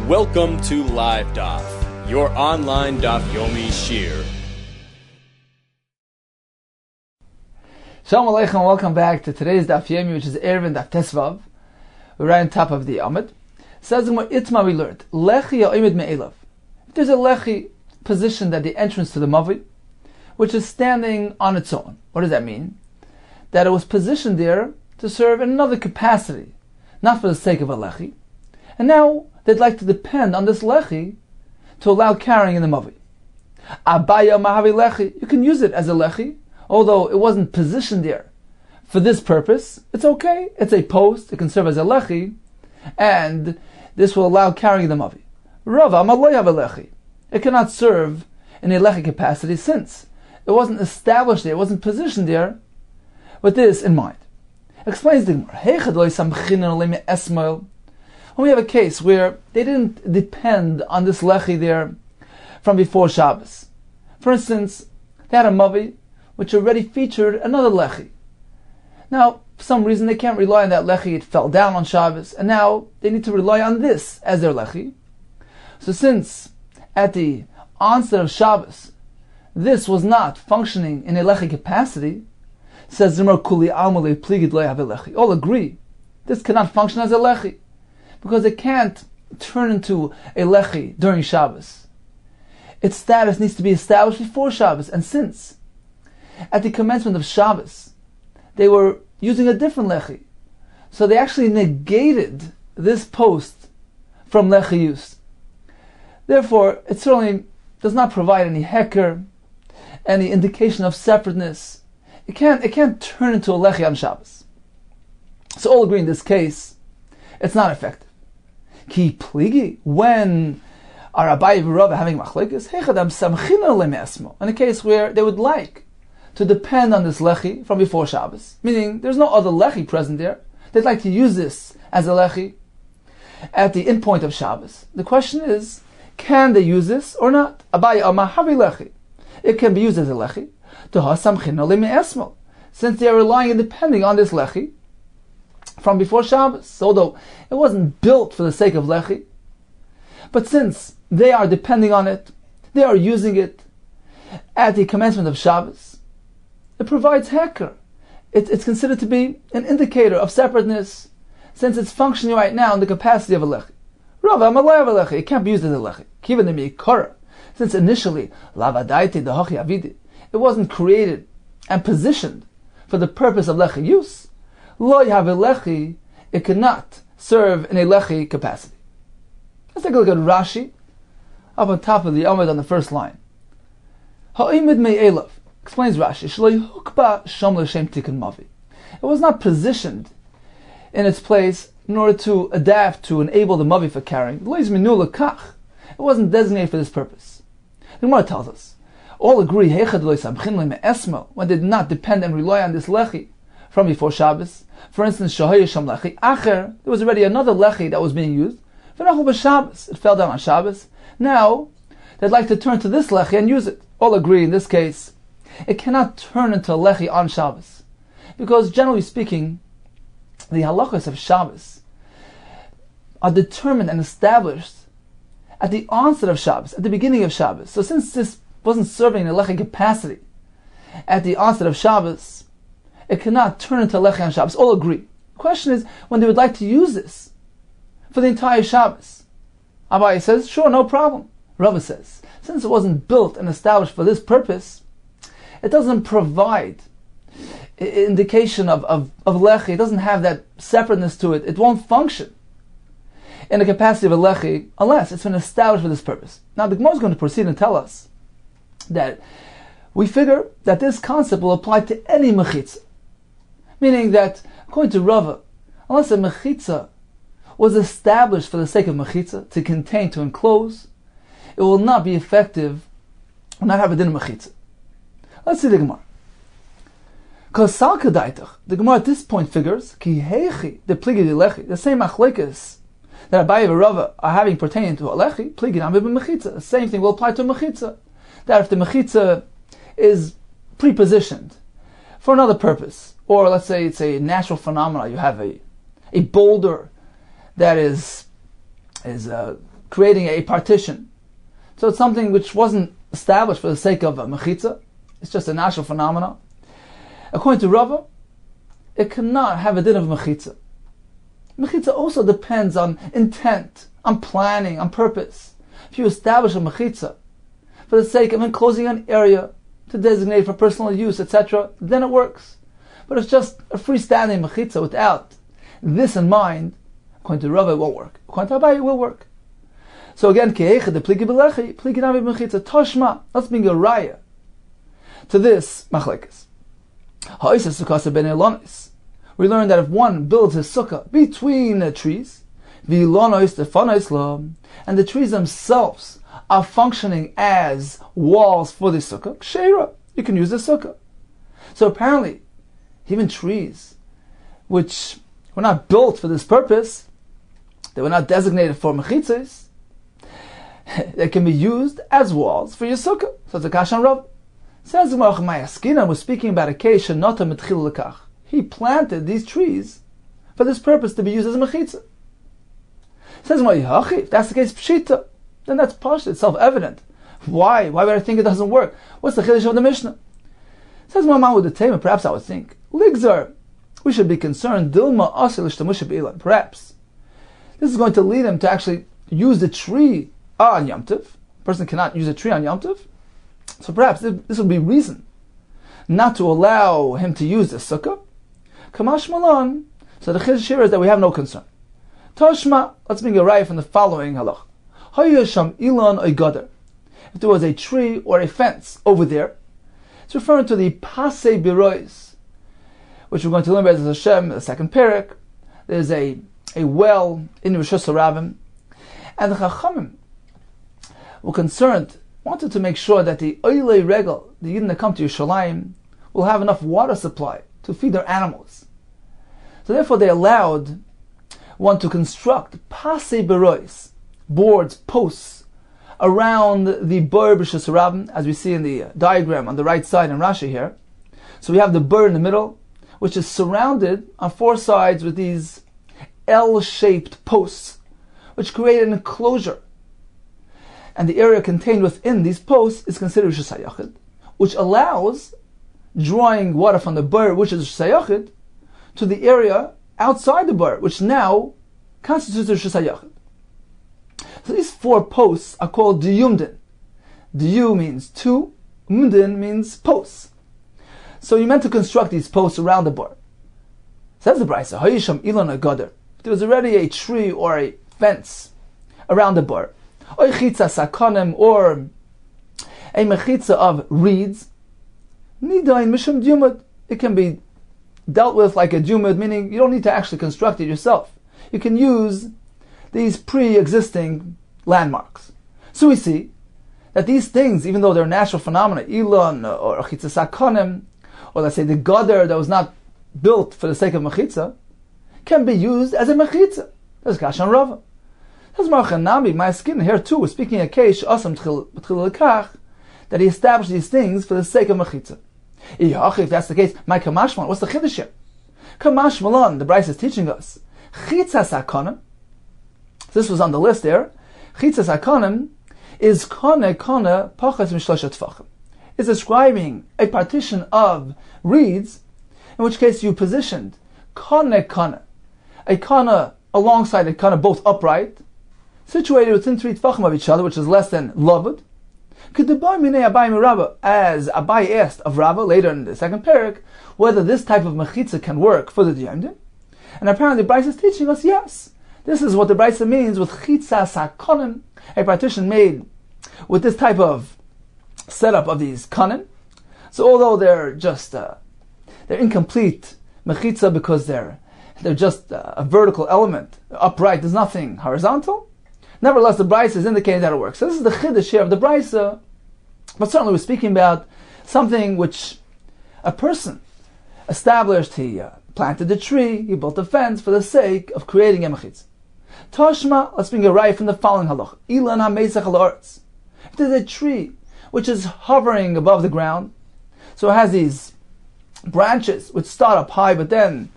Welcome to LIVEDAF, your online Daf Yomi Shiur. Shalom Aleichem, welcome back to today's Daf Yomi, which is Eruvin Daf Tesvav. We're right on top of the Amud. Says in Itma we learned, Lechi ha'imid me'elav. There's a Lechi positioned at the entrance to the Mavi, which is standing on its own. What does that mean? That it was positioned there to serve in another capacity, not for the sake of a Lechi. And now they'd like to depend on this Lechi to allow carrying in the Mavi. Abaya mahavi Lechi. You can use it as a Lechi, although it wasn't positioned there for this purpose. It's okay. It's a post. It can serve as a Lechi, and this will allow carrying the Mavi. Rava amaloi have a Lechi. It cannot serve in a Lechi capacity since it wasn't established there, it wasn't positioned there with this in mind. Explains the Gemara. When we have a case where they didn't depend on this Lechi there from before Shabbos. For instance, they had a Mavi which already featured another Lechi. Now, for some reason they can't rely on that Lechi, it fell down on Shabbos, and now they need to rely on this as their Lechi. So since at the onset of Shabbos, this was not functioning in a Lechi capacity, says Zimmer Kuli Almale Pligid Lechi. All agree, this cannot function as a Lechi, because it can't turn into a Lechi during Shabbos. Its status needs to be established before Shabbos, and since at the commencement of Shabbos they were using a different Lechi, so they actually negated this post from Lechi use. Therefore, it certainly does not provide any heker, any indication of separateness. It can't turn into a Lechi on Shabbos. So all agree in this case, it's not effective. Ki pligi, when are Abaye and Rava having machlekes? Hechadam samchina le'me'esmo. In a case where they would like to depend on this Lechi from before Shabbos, meaning there's no other Lechi present there, they'd like to use this as a Lechi at the endpoint of Shabbos. The question is, can they use this or not? Abaye amar havi Lechi. It can be used as a Lechi. Since they are relying and depending on this Lechi from before Shabbos, although it wasn't built for the sake of Lechi, but since they are depending on it, they are using it at the commencement of Shabbos, it provides heker. It's considered to be an indicator of separateness, since it's functioning right now in the capacity of a Lechi. Rava amalei of a Lechi. It can't be used as a Lechi. Kivan de since initially lavadaiti dehachi avidi, it wasn't created and positioned for the purpose of Lechi use. Lo have a Lechi, it cannot serve in a Lechi capacity. Let's take a look at Rashi, up on top of the Amud on the first line. Ha'imid me'elav, explains Rashi, Shloi hukba shom l'shem tikkun mavi. It was not positioned in its place in order to adapt to enable the Mavi for carrying. Lo izminu l'kach. It wasn't designated for this purpose. The Gemara tells us, all agree, when they did not depend and rely on this Lechi from before Shabbos. For instance, Lechi Acher, there was already another Lechi that was being used. It fell down on Shabbos. Now, they'd like to turn to this Lechi and use it. All agree, in this case, it cannot turn into a Lechi on Shabbos. Because generally speaking, the halachos of Shabbos are determined and established at the onset of Shabbos, at the beginning of Shabbos. So since this wasn't serving in a Lechi capacity at the onset of Shabbos, it cannot turn into Lechi on Shabbos. All agree. The question is, when they would like to use this for the entire Shabbos, Abaye says, sure, no problem. Rava says, since it wasn't built and established for this purpose, it doesn't provide indication of Lechi. It doesn't have that separateness to it. It won't function in the capacity of a Lechi unless it's been established for this purpose. Now the Gemara is going to proceed and tell us that we figure that this concept will apply to any mechitza, meaning that according to Rava, unless a mechitza was established for the sake of mechitza, to contain, to enclose, it will not be effective, will not have a din of mechitza. Let's see the Gemara. The Gemara at this point figures ki heichi the pligi lechi, the same machlekes that Abaye and Rava are having pertaining to a lechi, pligi nami b'mechitza. The same thing will apply to a mechitza. That if the mechitza is prepositioned for another purpose, or let's say it's a natural phenomenon, you have a boulder that is creating a partition. So it's something which wasn't established for the sake of a mechitza. It's just a natural phenomenon. According to Rava, it cannot have a din of mechitza. Mechitza also depends on intent, on planning, on purpose. If you establish a mechitza for the sake of enclosing an area to designate for personal use, etc., then it works. But it's just a freestanding mechitza without this in mind. According to Rava, it won't work. According to Abaye, it will work. So again, let's bring a raya to this machlekes. We learned that if one builds his sukkah between trees, and the trees themselves are functioning as walls for the sukkah, you can use the sukkah. So apparently, even trees which were not built for this purpose, they were not designated for mechitzas, they can be used as walls for your sukkah. So it's a kashan Rav. Says the Gemara, Mayaskina was speaking about a case shenata mitchil lekach. He planted these trees for this purpose to be used as a mechitza. Says Gemara, if that's the case, pshita, then that's pashut, it's self-evident. Why? Why would I think it doesn't work? What's the chiddush of the Mishnah? Says Mama with the tema, perhaps I would think, ligzar, we should be concerned, dilma asil ishtamush b'ilan. Perhaps this is going to lead him to actually use the tree on Yom Tov. A person cannot use a tree on Yom Tov. So perhaps this would be reason not to allow him to use the sukkah. Kamash malan. So the chiddush here is that we have no concern. Toshma, let's bring a raya from the following halach. Hayasham ilan oigader. If there was a tree or a fence over there, it's referring to the pasei birois, which we're going to learn about as Hashem, the second parak. There's a well in Rishus Harabim, and the Chachamim were concerned, wanted to make sure that the oilei regal, the Yidden that come to Yerushalayim, will have enough water supply to feed their animals. So therefore they allowed one to construct pasei birois, boards, posts, around the Bur B'Shus Harabim, as we see in the diagram on the right side in Rashi here. So we have the Bur in the middle, which is surrounded on four sides with these L-shaped posts, which create an enclosure. And the area contained within these posts is considered Rishus HaYachid, which allows drawing water from the Bur, which is Rishus HaYachid, to the area outside the Bur, which now constitutes Rishus HaYachid. So these four posts are called diyumdin. Diyu means two, umdin means posts. So you meant to construct these posts around the bar. Says the Brisa, Hayisham ilan agader. If there was already a tree or a fence around the bar, or chitza sakonim, or a mechitza of reeds, nidain misham diyumad. It can be dealt with like a diyumad, meaning you don't need to actually construct it yourself. You can use these pre-existing landmarks. So we see that these things, even though they're natural phenomena, ilan or chitza sakonim, or let's say the gader that was not built for the sake of mechitza, can be used as a mechitza. That's kashan Rava. That's marchanami, my skin here too. We're speaking a case asam tchil lekach, that he established these things for the sake of mechitza. If that's the case, my kamashman, what's the chiddush here? Kamashmalan, the Bryce is teaching us, chitza sakonim. This was on the list there. Chitza sakonim is kone pachas mishloshet tfachim. Is describing a partition of reeds, in which case you positioned a kana alongside a kana, both upright, situated within 3 tfachim of each other, which is less than lavud. As Abai asked of Rava later in the second parak, whether this type of mechitza can work for the diyamdim, and apparently Bryce is teaching us yes. This is what the Bryce means with chitza sakonim, a partition made with this type of setup of these kanim. So although they're just they're incomplete mechitza because they're just a vertical element, upright, there's nothing horizontal. Nevertheless, the Bryce is indicating that it works. So this is the chiddush here of the Bryce, but certainly we're speaking about something which a person established. He planted a tree, he built a fence for the sake of creating a mechitza. Toshma, let's bring a raya from the following halach. Ilan ha-meisach al-aretz. If there's a tree which is hovering above the ground, so it has these branches which start up high, but then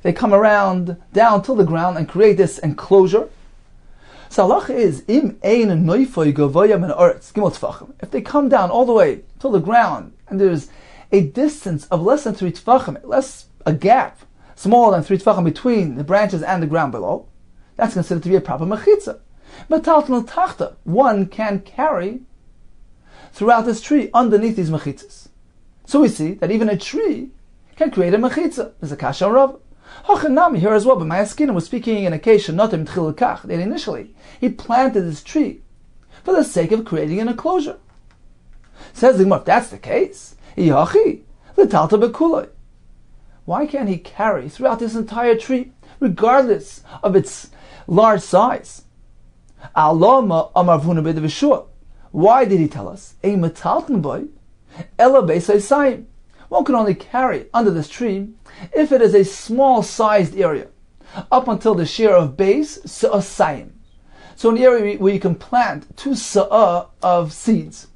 they come around down to the ground and create this enclosure. So halacha is, im ein noifoi gavoya min haaretz, gimel tefachim. If they come down all the way to the ground, and there's a distance of less than 3 tefachim, a gap smaller than 3 tefachim between the branches and the ground below, that's considered to be a proper mechitza. Metalton tachta, one can carry throughout this tree underneath these mechitzas. So we see that even a tree can create a mechitza. There's a kasha rav. Hachanami here as well, but Ma'askinim was speaking in a case notim tchil kach, that initially he planted this tree for the sake of creating an enclosure. Says the Gemara, if that's the case, why can't he carry throughout this entire tree, regardless of its large size? Why did he tell us? One can only carry under this tree if it is a small-sized area, up until the shear of base, sa'asayim. So an area where you can plant 2 sa'ah of seeds.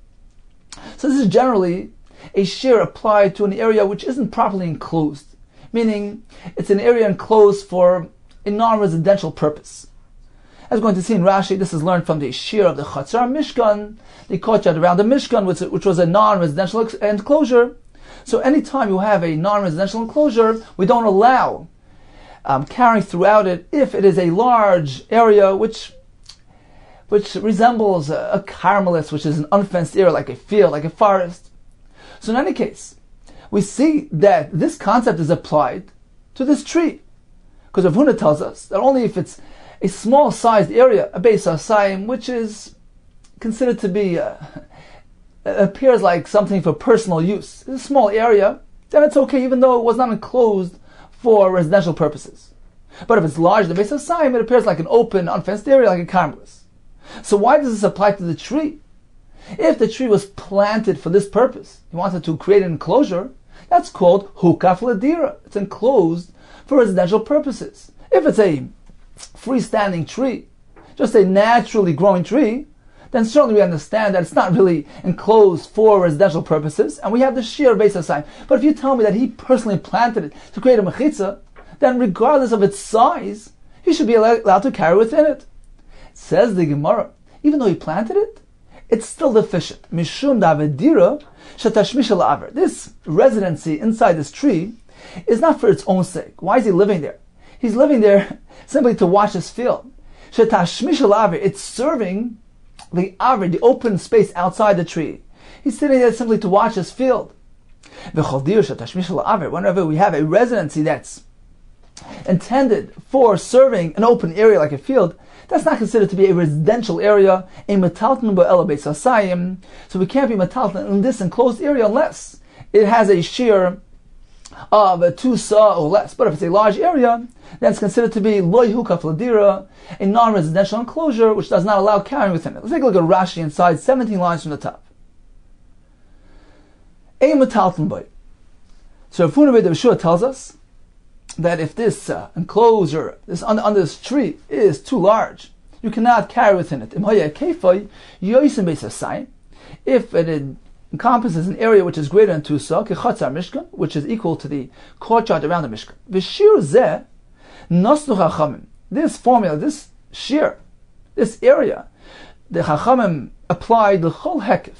So this is generally a shear applied to an area which isn't properly enclosed, meaning it's an area enclosed for a non-residential purpose. As we're going to see in Rashi, this is learned from the shear of the Chatzar Mishkan, the courtyard around the Mishkan, which was a non-residential enclosure. So anytime you have a non-residential enclosure, we don't allow carrying throughout it if it is a large area which resembles a carmelis, which is an unfenced area, like a field, like a forest. So in any case, we see that this concept is applied to this tree, because Rav Huna tells us that only if it's a small-sized area, a beis hasayim, which is considered to be appears like something for personal use, it's a small area, then it's okay, even though it was not enclosed for residential purposes. But if it's large, the beis hasayim, it appears like an open, unfenced area, like a carmelis. So why does this apply to the tree? If the tree was planted for this purpose, he wanted to create an enclosure, that's called hukaf ladira. It's enclosed for residential purposes. If it's a freestanding tree, just a naturally growing tree, then certainly we understand that it's not really enclosed for residential purposes, and we have the sheer beis hasayim. But if you tell me that he personally planted it to create a mechitza, then regardless of its size, he should be allowed to carry within it. Says the Gemara, even though he planted it, it's still deficient. Mishum davedira shetashmish al-aver. This residency inside this tree is not for its own sake. Why is he living there? He's living there simply to watch his field. Shetashmish al-aver. It's serving the aver, the open space outside the tree. He's sitting there simply to watch his field. Whenever we have a residency that's intended for serving an open area like a field, that's not considered to be a residential area, a metalton ba'ela beis hasayim. So we can't be metalton in this enclosed area unless it has a shear of 2 sa or less. But if it's a large area, then it's considered to be loy hukaf ladira, a non-residential enclosure which does not allow carrying within it. Let's take a look at Rashi inside, 17 lines from the top. A metalton boy. So Funabed of Shiur tells us that if this enclosure, this under this tree, is too large, you cannot carry within it. If it encompasses an area which is greater than 2 sa, kechatzar mishkan, which is equal to the courtyard around the mishkan. V'shir zeh nasnu chachamim. This formula, this shear, this area, the chachamim applied the chol hekif.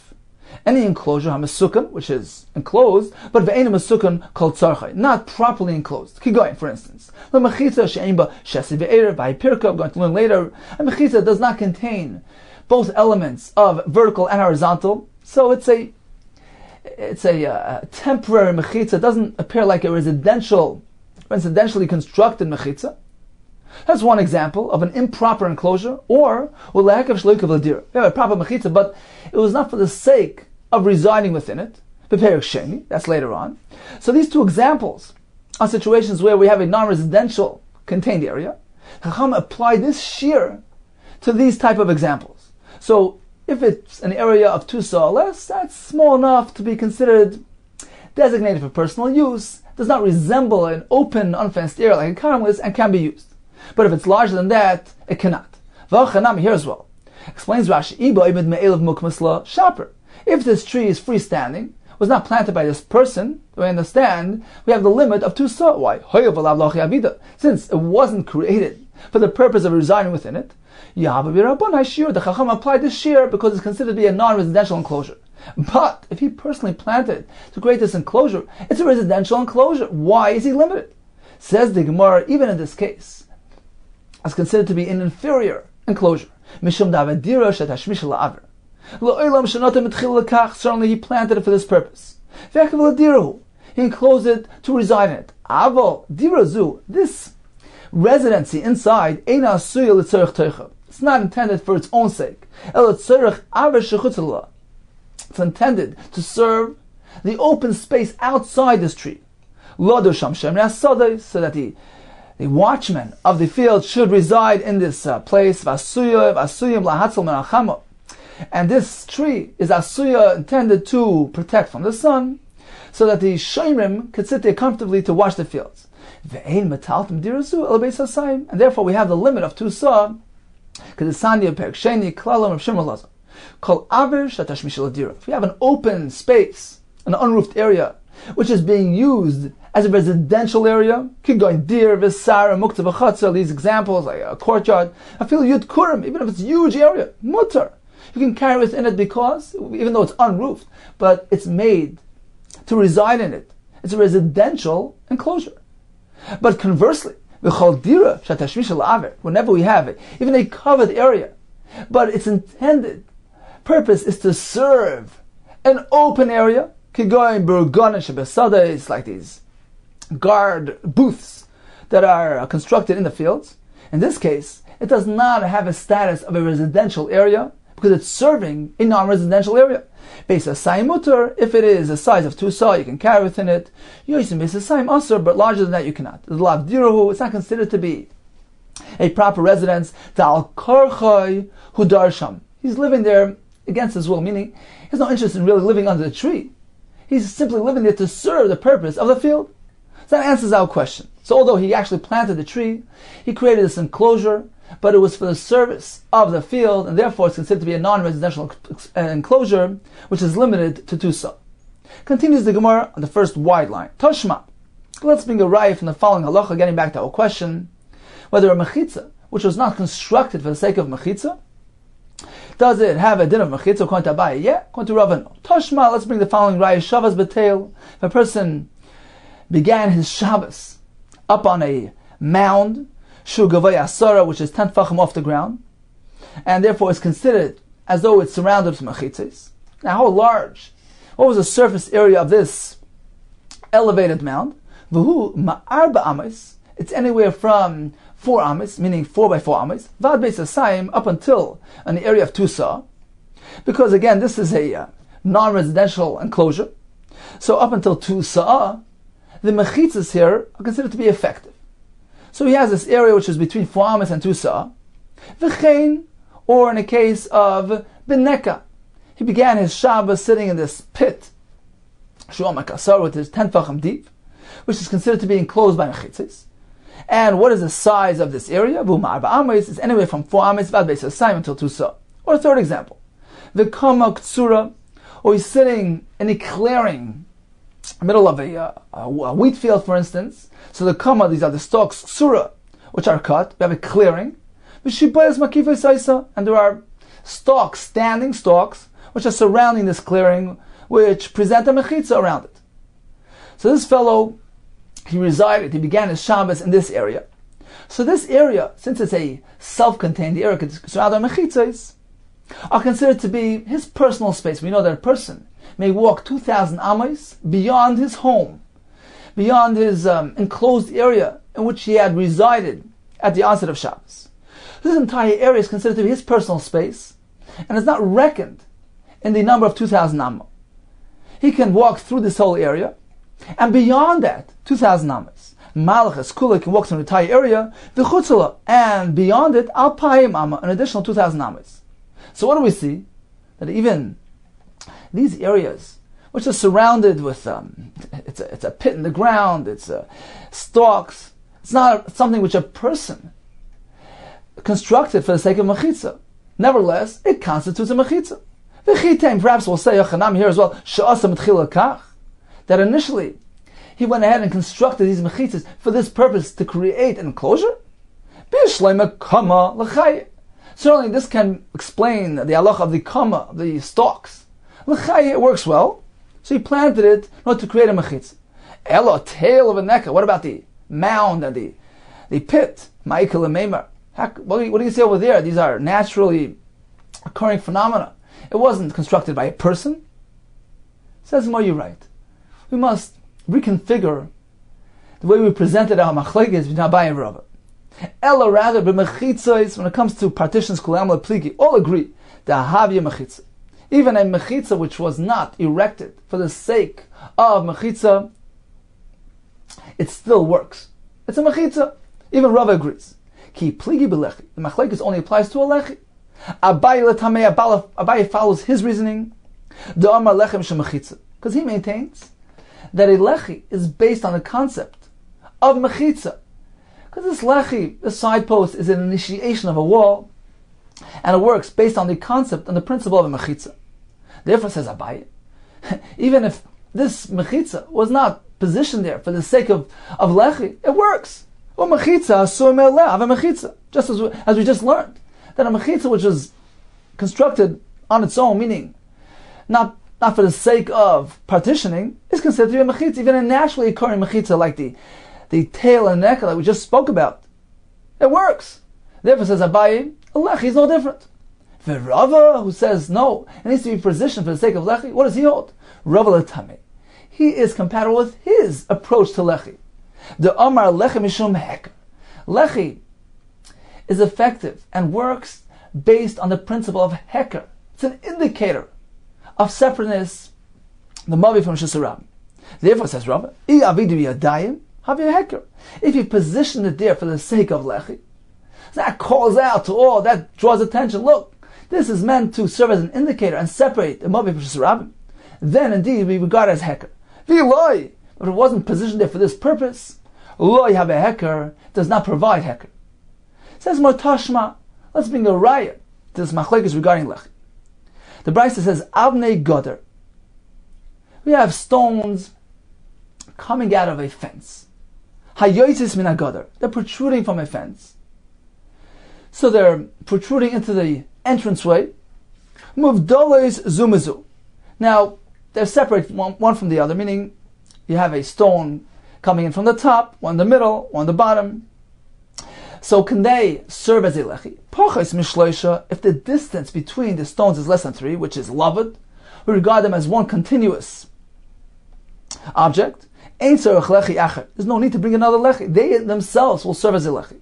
Any enclosure, hamasukan, which is enclosed, but ve'enim masukan called tzarchay, not properly enclosed. Kigoyin, for instance. The mechitza she'ein ba shesi be'erev v'hipirka, I'm going to learn later. A mechitza does not contain both elements of vertical and horizontal, so it's a temporary mechitza. It doesn't appear like a residentially constructed mechitza. That's one example of an improper enclosure, or we have a proper mechitza, but it was not for the sake of residing within it. That's later on. So these two examples are situations where we have a non-residential contained area. Chacham applied this shear to these type of examples. So if it's an area of 2 sa or less, that's small enough to be considered designated for personal use, does not resemble an open, unfenced area like a carmelis, and can be used. But if it's larger than that, it cannot. V'achanami here as well. Explains Rashi, if this tree is freestanding, was not planted by this person, we understand, we have the limit of 2 sa. Why? Since it wasn't created for the purpose of residing within it, Shiur, the Chacham applied the Shiur because it's considered to be a non-residential enclosure. But if he personally planted to create this enclosure, it's a residential enclosure. Why is he limited? Says the Gemara, even in this case, it's considered to be an inferior enclosure. Certainly he planted it for this purpose. He enclosed it to reside in it. This residency inside, it's not intended for its own sake. It's intended to serve the open space outside this tree. So that the watchmen of the field should reside in this place. And this tree is asuya, intended to protect from the sun, so that the shomrim could sit there comfortably to watch the fields. And therefore we have the limit of 2 sa. If we have an open space, an unroofed area, which is being used as a residential area, these examples, like a courtyard, even if it's a huge area, mutter, you can carry within it because, even though it's unroofed, but it's made to reside in it. It's a residential enclosure. But conversely, whenever we have it, even a covered area, but its intended purpose is to serve an open area, it's like these guard booths that are constructed in the fields. In this case, it does not have a status of a residential area because it's serving a non-residential area. If it is a size of 2 sa, you can carry within it. But larger than that, you cannot. It's not considered to be a proper residence. He's living there against his will, meaning he has no interest in really living under the tree. He's simply living there to serve the purpose of the field. So that answers our question. So although he actually planted the tree, he created this enclosure, but it was for the service of the field, and therefore it's considered to be a non-residential enclosure, which is limited to 2 sa. Continues the Gemara on the first wide line. Toshma. Let's bring a raya from the following halacha, getting back to our question, whether a mechitza, which was not constructed for the sake of mechitza, does it have a din of mechitza? According to Abaye, yeah. According to Rava, no. Toshma, let's bring the following raya. Shavas betel. If a person began his Shabbos up on a mound, Shur Gavay Asara, which is 10 tefachim off the ground, and therefore is considered as though it's surrounded with mechitzes. Now, how large? What was the surface area of this elevated mound? V'hu ma'arba ames. It's anywhere from 4 ames, meaning 4 by 4 ames, vad beis asayim, up until an area of 2 sa, because again, this is a non-residential enclosure. So up until 2 sa, the mechitzes here are considered to be effective. So he has this area which is between 4 ames and 2 sa. V'chein, or in a case of beneka, he began his Shabbos sitting in this pit, shu'am kasar, which is 10 tefachim deep, which is considered to be enclosed by mechitzes. And what is the size of this area? V'umar ba'ames is anywhere from 4 ames vad beis asayim until 2 sa. Or a third example, the kama ktsura, or he's sitting in a clearing, middle of a wheat field, for instance. So the kama, these are the stalks, ktsura, which are cut. We have a clearing, and there are stalks, standing stalks, which are surrounding this clearing, which present a mechitza around it. So this fellow, he began his Shabbos in this area. So this area, since it's a self-contained area surrounded by mechitzas, are considered to be his personal space. We know that a person may walk 2,000 ames beyond his home, beyond his enclosed area in which he had resided at the onset of Shabbos. This entire area is considered to be his personal space, and is not reckoned in the number of 2,000 ames. He can walk through this whole area, and beyond that, 2,000 ames. Malachas Kula can walk through the entire area, the Chutzala, and beyond it, Alpayim Amma, an additional 2,000 ames. So what do we see? That even these areas, which are surrounded with, it's a pit in the ground, it's stalks, it's not something which a person constructed for the sake of mechitza. Nevertheless, it constitutes a mechitza. Perhaps we'll say Yochanam here as well, that initially he went ahead and constructed these mechitzas for this purpose, to create an enclosure. B'shleima kama l'chayim. Certainly this can explain the halacha of the kama, the stalks. L'chayim, it works well. So he planted it in order to create a mechitza. Elo, tail of a neka. What about the mound and the pit? Ma'ikal and what do you say over there? These are naturally occurring phenomena. It wasn't constructed by a person. Says more, you're right. We must reconfigure the way we presented our machlekes between Abaye and Rava. Ella, rather, b'mechitzos, when it comes to partitions, kulam lepligi, all agree that havya mechitza, even a mechitza which was not erected for the sake of mechitza, it still works. It's a mechitza. Even Rava agrees. Ki pligi b'lechi. The machlekes only applies to a lechi. Abaye follows his reasoning. The Amar lechem shemechitza, because he maintains that a lechi is based on the concept of mechitza. Because this lechi, the side post, is an initiation of a wall, and it works based on the concept and the principle of a mechitza. Therefore, says Abaye, even if this mechitza was not positioned there for the sake of lechi, it works. Or mechitza asur me'oleh, have a mechitza, just as we just learned. That a mechitza which is constructed on its own, meaning not for the sake of partitioning, is considered to be a mechitza, even a naturally occurring mechitza like the tail and neck that we just spoke about. It works. Therefore, says Abaye, a lechi is no different. The Rava, who says no, it needs to be positioned for the sake of lechi, what does he hold? Rava l'tameh. He is compatible with his approach to lechi. The Amar lechi mishum heker. Lechi is effective and works based on the principle of heker. It's an indicator of separateness, the mavi from Shisarab. Therefore, says Rava, if you position it there for the sake of lechi, that calls out to all, that draws attention. Look, this is meant to serve as an indicator and separate the mavi from Shisarab. Then indeed we regard it as heker. But if it wasn't positioned there for this purpose, loy have a heker, does not provide heker. Says more tashma, let's bring a raya to this machlekes regarding lechi. The Brisa says, Avnei Goder. We have stones coming out of a fence. Hayoitis min hagoder. They're protruding from a fence. So they're protruding into the entranceway. Muvdolos zumizu. Now, they're separate one from the other, meaning you have a stone coming in from the top, one in the middle, one in the bottom. So can they serve as a lechi? Pochos mishloisha, if the distance between the stones is less than 3, which is lavud, we regard them as one continuous object. Ein tzarech lechi acher. There's no need to bring another lechi. They themselves will serve as a lechi.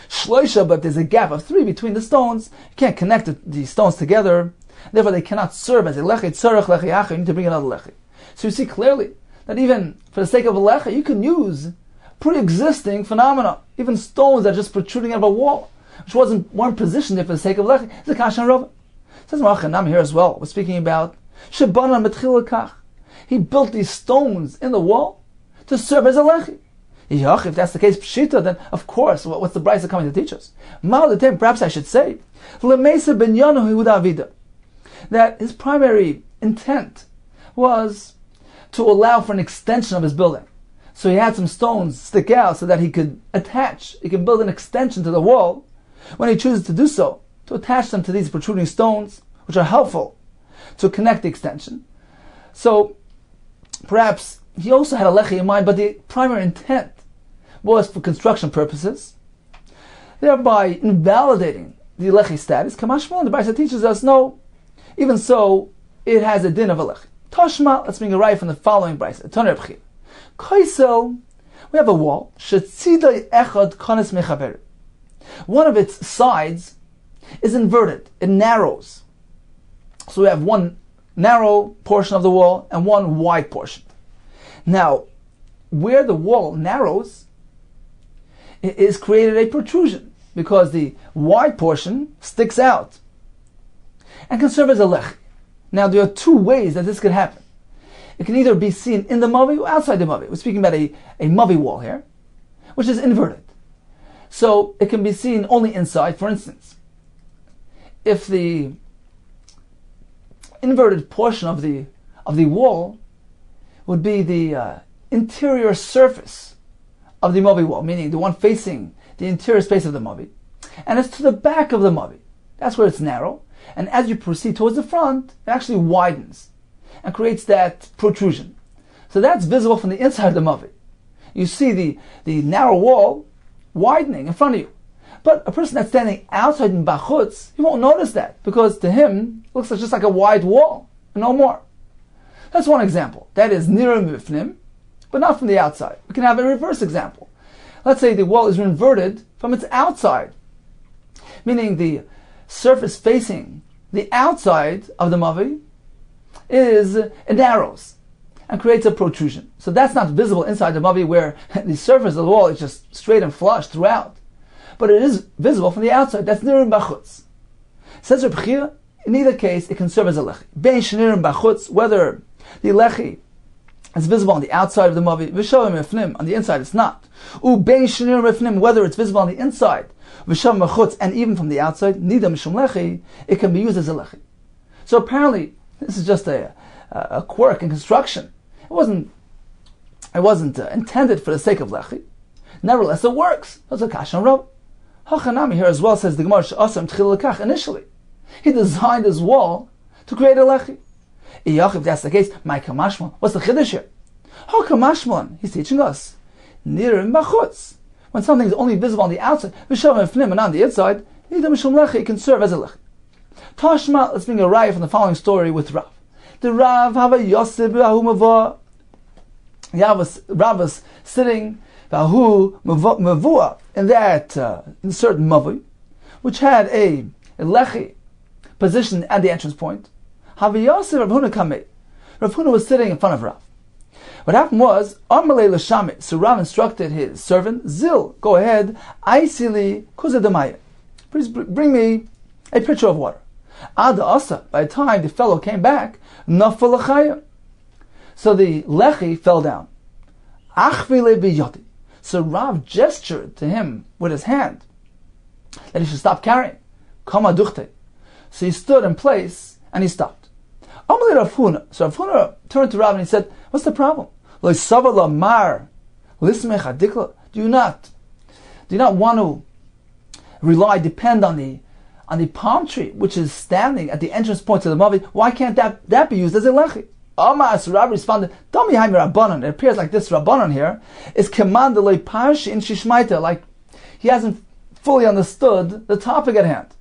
Shloisha, but there's a gap of 3 between the stones. You can't connect the stones together. Therefore, they cannot serve as a lechi. Tzarech lechi acher. You need to bring another lechi. So you see clearly that even for the sake of a lechi, you can use pre-existing phenomena, even stones that are just protruding out of a wall, which weren't positioned there for the sake of lechi. It's a kasha and Rava. Says Marachanam here as well. We're speaking about Shebana Metchil Kach. He built these stones in the wall to serve as a lechi. If that's the case, pshita, then of course, what's the Brisa coming to teach us? Perhaps I should say, that his primary intent was to allow for an extension of his building. So he had some stones stick out so that he could build an extension to the wall when he chooses to do so, to attach them to these protruding stones, which are helpful to connect the extension. So perhaps he also had a lechi in mind, but the primary intent was for construction purposes, thereby invalidating the lechi status. Kamashma, the Brisa teaches us, no, even so, it has a din of a lechi. Toshma, let's bring a raya from the following Brisa. Toner B'chir. Kaisel, we have a wall. Shetzidai echad kanes mechaber. One of its sides is inverted. It narrows. So we have one narrow portion of the wall and one wide portion. Now, where the wall narrows, it is created a protrusion because the wide portion sticks out and can serve as a lech. Now, there are 2 ways that this could happen. It can either be seen in the mavi or outside the mavi. We're speaking about a mavi wall here, which is inverted. So it can be seen only inside. For instance, if the inverted portion of the wall would be the interior surface of the mavi wall, meaning the one facing the interior space of the mavi, and it's to the back of the mavi. That's where it's narrow. And as you proceed towards the front, it actually widens and creates that protrusion. So that's visible from the inside of the mavi. You see the narrow wall widening in front of you. But a person that's standing outside in bachutz, he won't notice that, because to him, it looks just like a wide wall, and no more. That's one example. That is nira mifnim, but not from the outside. We can have a reverse example. Let's say the wall is inverted from its outside, meaning the surface facing the outside of the mavi it narrows and creates a protrusion. So that's not visible inside the mavi, where the surface of the wall is just straight and flush throughout. But it is visible from the outside. That's nirim bachutz. Says Reb Chia, in either case, it can serve as a lechi. Bein shenirim bachutz, whether the lechi is visible on the outside of the mavi, v'shavim mifnim, on the inside it's not. U bein shenirim mifnim, whether it's visible on the inside, v'shavim machutz, and even from the outside, nida mishum lechi, it can be used as a lechi. So apparently, this is just a quirk in construction. It wasn't intended for the sake of lechi. Nevertheless, it works. That's a kashan rab. Hachanami here as well says the Gemara she'asam tchil lekach. Initially, he designed his wall to create a lechi. If that's the case, my kamashmon. What's the chiddush here? Hakamashmon. He's teaching us nirim bachutz. When something is only visible on the outside, v'shavim mifnim, and not on the inside, nida mishum lechi, it can serve as a lechi. Tashma. Let's bring a raya from the following story with Rav. The Rav hava yosef b'ahumava. Rav was sitting Vahu mavua in that in certain mavi, which had a lechi positioned at the entrance point. Haviyasir Rav Huna kamei. Rav Huna was sitting in front of Rav. What happened was Amalei l'shamit. So Rav instructed his servant Zil, go ahead, aisili kuzadamaya. Please bring me a pitcher of water. Ada asa. By the time the fellow came back, nafal l'chaya. So the lechi fell down. Achvile biyoti. So Rav gestured to him with his hand that he should stop carrying. Kama duchte. So he stood in place and he stopped. Amalei Rav Huna. So Rav Huna turned to Rav and he said, "What's the problem? Lo sava lamar lismech adikla. Do you not want to depend on the palm tree which is standing at the entrance point to the mavi? Why can't that be used as a lechi?" So Rav responded, it appears like this Rabbanon here is commanded like parshi in shishmaita, like he hasn't fully understood the topic at hand.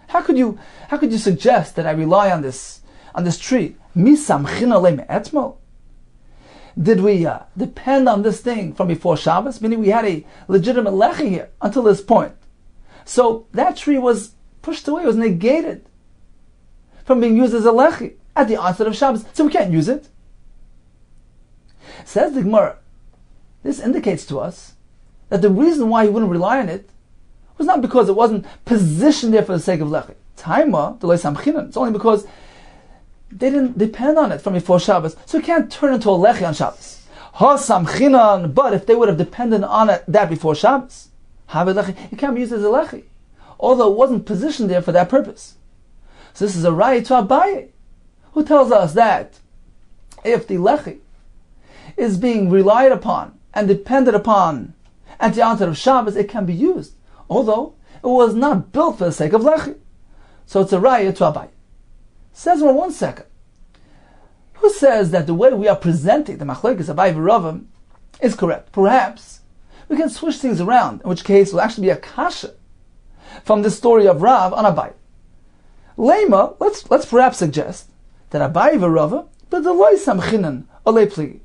How could you suggest that I rely on this tree? Did we depend on this thing from before Shabbos? Meaning we had a legitimate lechi here until this point. So that tree was pushed away, was negated from being used as a lechi at the onset of Shabbos, so we can't use it. Says the Gemara, this indicates to us that the reason why he wouldn't rely on it was not because it wasn't positioned there for the sake of lechi. Taima, the samchinan. It's only because they didn't depend on it from before Shabbos, so it can't turn into a lechi on Shabbos. Ha samchinan, but if they would have depended on that before Shabbos, have a lechi, it can't be used as a lechi, although it wasn't positioned there for that purpose. So this is a raya to Abaye, who tells us that if the lechi is being relied upon and depended upon at the onset of Shabbos, it can be used, although it was not built for the sake of lechi. So it's a raya to Abaye. Says, well, 1 second. Who says that the way we are presenting the machlekes Abaye v'Rava is correct? Perhaps we can switch things around, in which case it will actually be a kasha from the story of Rav on Abaye. Lema, let's perhaps suggest that Abaye v'Rava, but the loy samchinan olei pligi.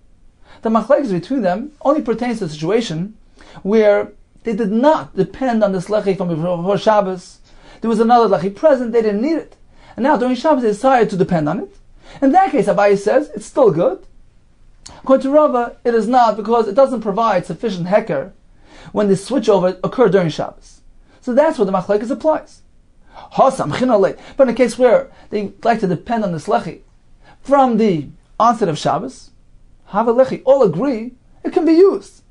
The machlekes between them only pertains to a situation where they did not depend on this lechi from before Shabbos. There was another lechi present, they didn't need it. And now during Shabbos they decided to depend on it. In that case, Abaye says, it's still good. According to Rava, it is not, because it doesn't provide sufficient heker when the switchover occurred during Shabbos. So that's where the machlekes applies. But in a case where they like to depend on this lechi from the onset of Shabbos, have a lechi, all agree it can be used.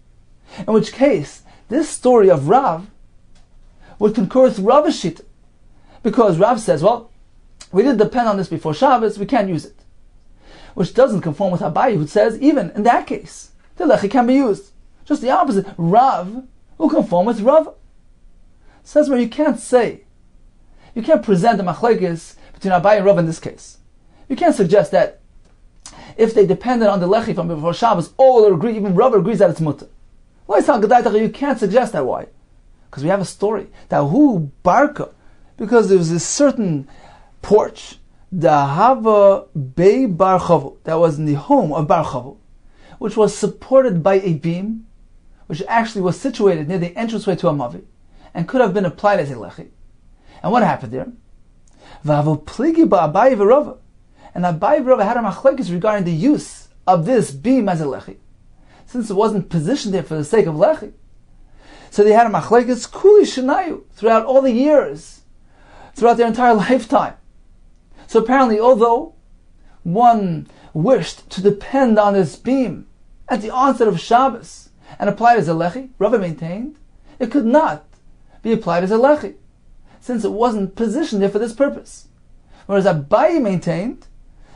In which case, this story of Rav would concur with Rav's shita, because Rav says, well, we didn't depend on this before Shabbos, we can't use it. Which doesn't conform with Abaye, who says, even in that case, the lechi can be used. Just the opposite. Rav will conform with Rav. Says where you can't present the machlekes between Abaye and Rav in this case. You can't suggest that if they depended on the lechi from before Shabbos, all will agree, even Rav agrees that it's mutter. You can't suggest that. Why? Because we have a story that who barka, because there was a certain porch, the Hava Bei Bar Chavu, that was in the home of Bar Chavu, which was supported by a beam, which actually was situated near the entranceway to a mavi, and could have been applied as a lechi. And what happened there? V'avo pligi ba'abayi v'rava. And Abaye v'rava had a machlekes regarding the use of this beam as a lechi, since it wasn't positioned there for the sake of lechi. So they had a machlekes kuli shenayu throughout all the years, throughout their entire lifetime. So apparently, although one wished to depend on this beam at the onset of Shabbos and apply it as a lechi, Rava maintained it could not be applied as a lechi, since it wasn't positioned there for this purpose. Whereas Abaye maintained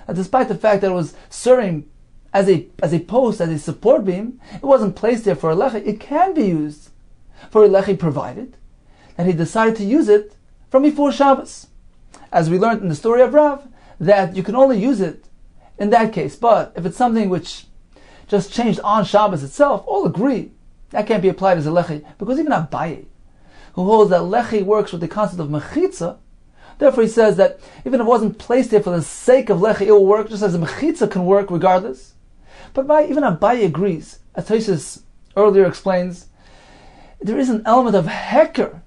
that despite the fact that it was serving as a post, as a support beam, it wasn't placed there for a lechi. It can be used for a lechi, provided that he decided to use it from before Shabbos. As we learned in the story of Rav, that you can only use it in that case. But if it's something which just changed on Shabbos itself, all agree that can't be applied as a lechi, because even Abaye, who holds that lechi works with the concept of mechitza, therefore he says that even if it wasn't placed there for the sake of lechi, it will work just as a mechitza can work regardless. But even Abaye agrees, as Tosfos earlier explains, there is an element of heker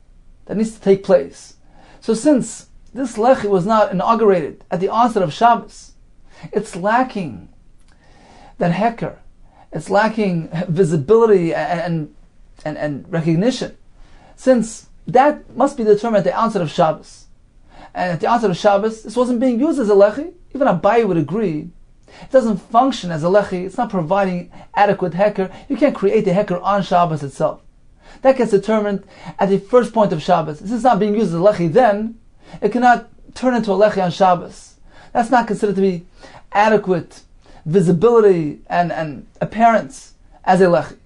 that needs to take place. So since this lechi was not inaugurated at the onset of Shabbos, it's lacking that heker, it's lacking visibility and recognition, since that must be determined at the onset of Shabbos. And at the onset of Shabbos, this wasn't being used as a lechi. Even Abaye would agree. It doesn't function as a lechi. It's not providing adequate heker. You can't create the heker on Shabbos itself. That gets determined at the first point of Shabbos. This is not being used as a lechi then. It cannot turn into a lechi on Shabbos. That's not considered to be adequate visibility and appearance as a lechi.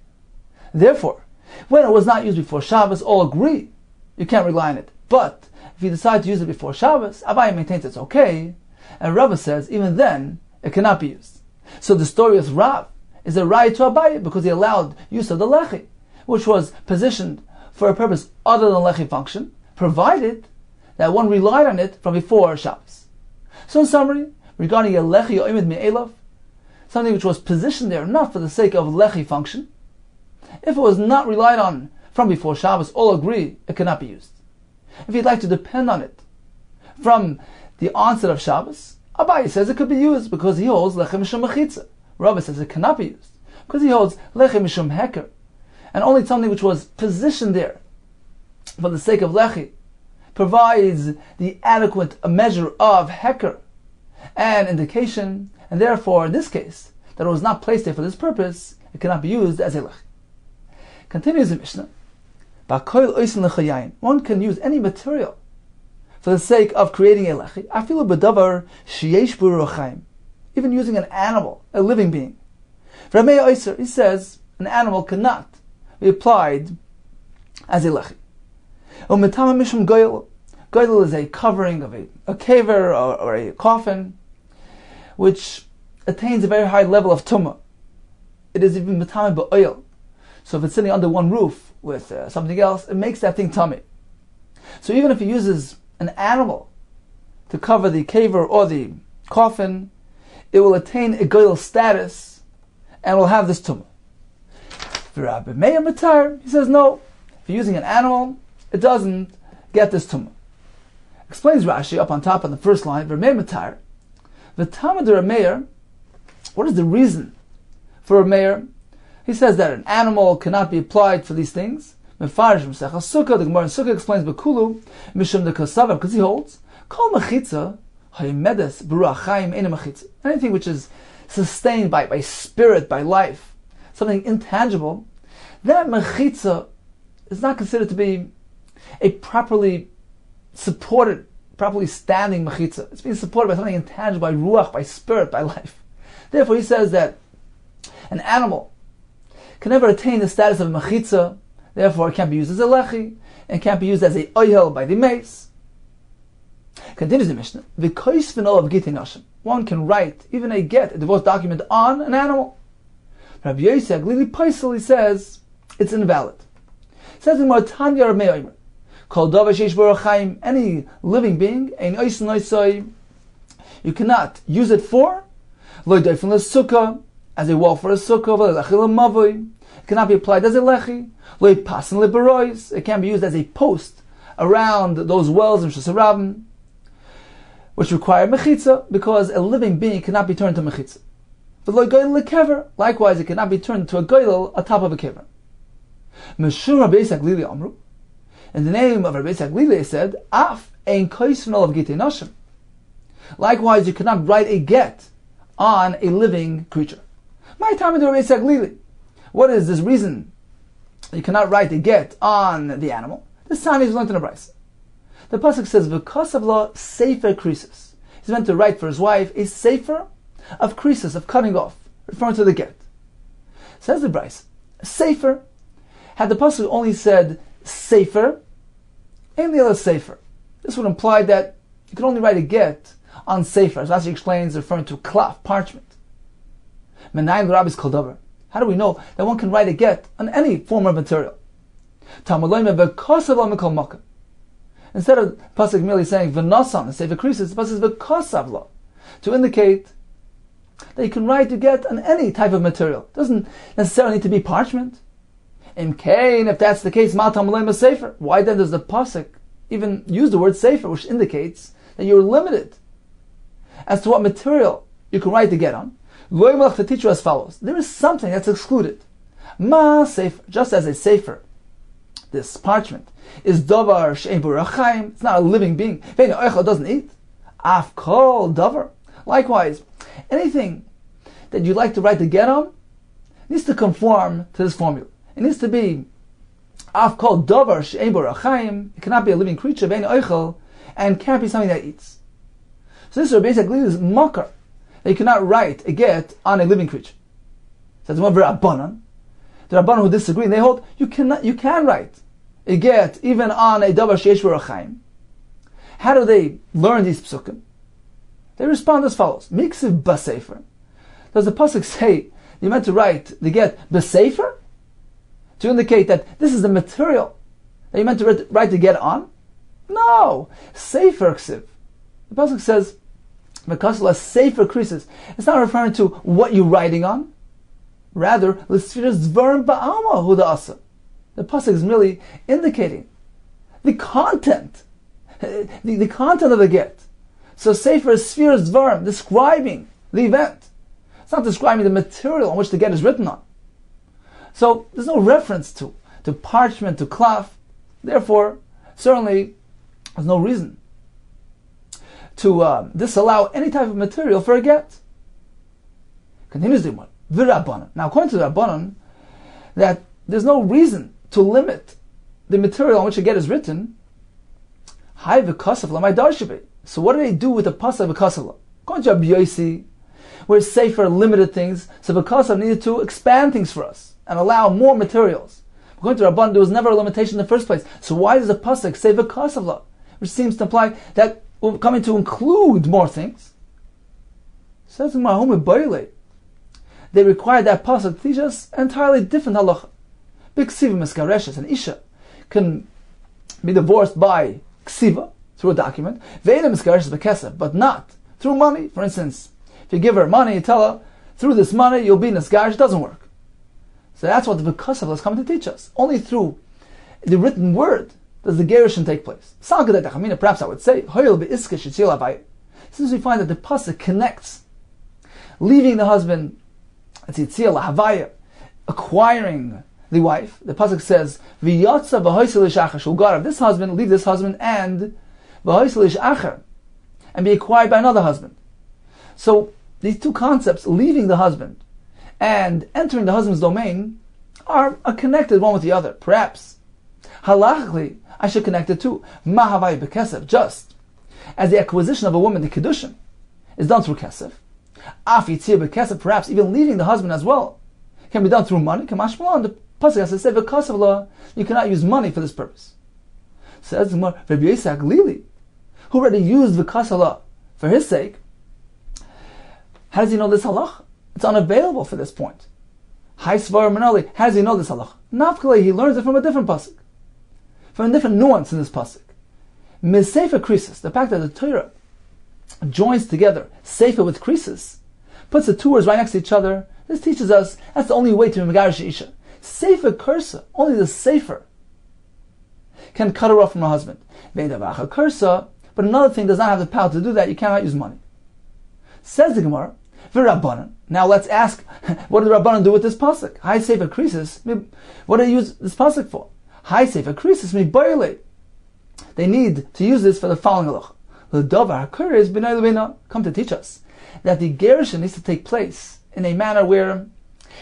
Therefore, when it was not used before Shabbos, all agree you can't rely on it. But if you decide to use it before Shabbos, Abaye maintains it's okay, and Rava says even then it cannot be used. So the story of Rav is a raya to Abaye because he allowed use of the lechi, which was positioned for a purpose other than lechi function, provided that one relied on it from before Shabbos. So in summary, regarding a lechi or imid me'elav, something which was positioned there not for the sake of lechi function, if it was not relied on from before Shabbos, all agree it cannot be used. If you'd like to depend on it from the onset of Shabbos, Abaye says it could be used because he holds lechem mishum mechitza. Rava says it cannot be used because he holds lechem mishum heker, and only something which was positioned there for the sake of lechi provides the adequate measure of heker and indication, and therefore in this case that it was not placed there for this purpose, it cannot be used as a lechi. Continues the Mishnah. One can use any material for the sake of creating a lechi, afilu b'davar sheyesh b'u ruach chaim, even using an animal, a living being. He says an animal cannot be applied as a lechi. Goyel is a covering of a caver or a coffin, which attains a very high level of tumah. It is even metame b'oil. So if it's sitting under one roof with something else, it makes that thing tummy. So even if he uses an animal to cover the caver or the coffin, it will attain a goyel status and will have this tumah. He says no. If you're using an animal, it doesn't get this tumah. Explains Rashi up on top on the first line. What is the reason for a mayor? He says that an animal cannot be applied for these things. The Gemara in Sukkah explains Bekulu Mishum de Kasava, because he holds Kol Mechitza Hayemedes B'Ruach Chaim Ein Mechitza. Anything which is sustained by spirit, by life, something intangible, that Mechitza is not considered to be a properly supported, properly standing Mechitza. It's being supported by something intangible, by Ruach, by spirit, by life. Therefore he says that an animal can never attain the status of mechitza, therefore it can't be used as a lechi. and can't be used as a oyel by the mace. Continues the Mishnah. One can write even a get, a divorce document, on an animal. Rabbi Yosef Glili Paisel, he says it's invalid. He says in Martanya Rabbi Meir, Kol davar sheish bo chaim, any living being, ein oisen oisoi, you cannot use it for lo doifin lesukkah, as a wall for a sukkah, lo lechi lemavoi. It cannot be applied as a lechi, lo pasin leberois. It can be used as a post around those wells in Shusarabim, which require mechitza, because a living being cannot be turned to mechitza. But lo goyel lekever, likewise, it cannot be turned to a goyel atop of a kever. Meshur Rabbi Yisrael Glili Amru, in the name of Rabbi Yisrael Glili, he said, Af ein koisvenol of gitei nashim. Likewise, you cannot write a get on a living creature. My time with Rabbi Yisrael Glili. What is this reason you cannot write a get on the animal? This time he's learned in a brayso. The pasuk says, "V'kos of law sefer krisis." He's meant to write for his wife a sefer of krisis, of cutting off, referring to the get. Says the brayso, sefer. Had the pasuk only said sefer, ain't the other sefer, this would imply that you can only write a get on sefer, as Rashi explains, referring to klaf, parchment. Menayim l'Rabbis kol davar. How do we know that one can write a get on any form of material? Instead of pasuk merely saying v'nasan, the sefer krisis, the pasuk says v'kosav lo, to indicate that you can write a get on any type of material. It doesn't necessarily need to be parchment. In Cain, if that's the case, sefer. Why then does the pasuk even use the word sefer, which indicates that you're limited as to what material you can write the get on? To teach you as follows: there is something that's excluded. Ma sefer, just as a sefer, this parchment, is davar she'ein bo rachayim. It's not a living being. Ve'ein oichel, doesn't eat. Af kol davar. Likewise, anything that you'd like to write the get on needs to conform to this formula. It needs to be af kol davar she'ein bo rachayim. It cannot be a living creature, ve'ein oichel, and can't be something that eats. So this is basically is makar, that you cannot write a get on a living creature. So there's one Rabbanan. The Rabbanan who disagree, and they hold you can write a get even on a davar sheish bo rachayim. How do they learn these psukim? They respond as follows: Miksiv basefer. Does the pasuk say you meant to write the get basefer to indicate that this is the material that you meant to write the get on? No, sefer ksiv. The pasuk says because of sefer krisis. It's not referring to what you're writing on. Rather, l'sfiras dvarim ba'alma hu da'asa. The pasuk is merely indicating the content, the content of the get. So sefer is sfiras dvarim, describing the event. It's not describing the material on which the get is written on. So there's no reference to parchment, to cloth. Therefore, certainly there's no reason to disallow any type of material for a get. Continues the one. V'Rabbanan. Now, according to the Rabbanan, that there's no reason to limit the material on which a get is written. Hai v'kasav la my darshabe. So what do they do with the pasuk v'kasav la? According to Rabbi Yossi, where Sefer limited things, so v'kasav needed to expand things for us and allow more materials. According to Rabbanan, there was never a limitation in the first place. So why does the pasuk say v'kasav la? Which seems to imply that we're coming to include more things. Says in Mahomeh Baile, they require that pasuk to teach us an entirely different halacha. B'ksiva meskareshes, an isha can be divorced by ksiva, through a document, ve'ena meskareshes b'kesef, but not through money. For instance, if you give her money, you tell her, through this money you'll be nesgarish, it doesn't work. So that's what the v'kasav is coming to teach us. Only through the written word does the gerushin take place. Perhaps I would say, since we find that the pasuk connects leaving the husband, acquiring the wife. The pasuk says, "V'yatsa v'hoysel ishachar." She'll go out of this husband, leave this husband, and v'hoysel ishachar, and be acquired by another husband. So these two concepts, leaving the husband and entering the husband's domain, are connected one with the other. Perhaps halachically, I should connect it to mahavai b'kesef, just as the acquisition of a woman, the kedushin, is done through kesef. Af yitzir b'kesef, perhaps even leaving the husband as well, can be done through money. Kamash malon, the pasuk has to say v'kasav la, you cannot use money for this purpose. Says the Gemara, Rabbi Yisrael Glili, who already used V'kasala for his sake, how does he know this halacha? It's unavailable for this point. Hai Svar Manali, how does he know this halacha? Nafkali, he learns it from a different pasuk, from a different nuance in this pasuk. Sefer Krisis, the fact that the Torah joins together Sefer with Krisis, puts the two words right next to each other, this teaches us that's the only way to Megarish Isha. Sefer Kursa, only the Sefer can cut her off from her husband. Ve'edavacha Kursa, but another thing does not have the power to do that, you cannot use money. Says the Gemara, V'Rabbanan. Now let's ask, what did the Rabbanan do with this pasuk? Hai Sefer Krisis, what do they use this pasuk for? Hai Sefer Krisis, mi boile. They need to use this for the following halacha. The davar hakir is b'nai l'beina, come to teach us that the gerushin needs to take place in a manner where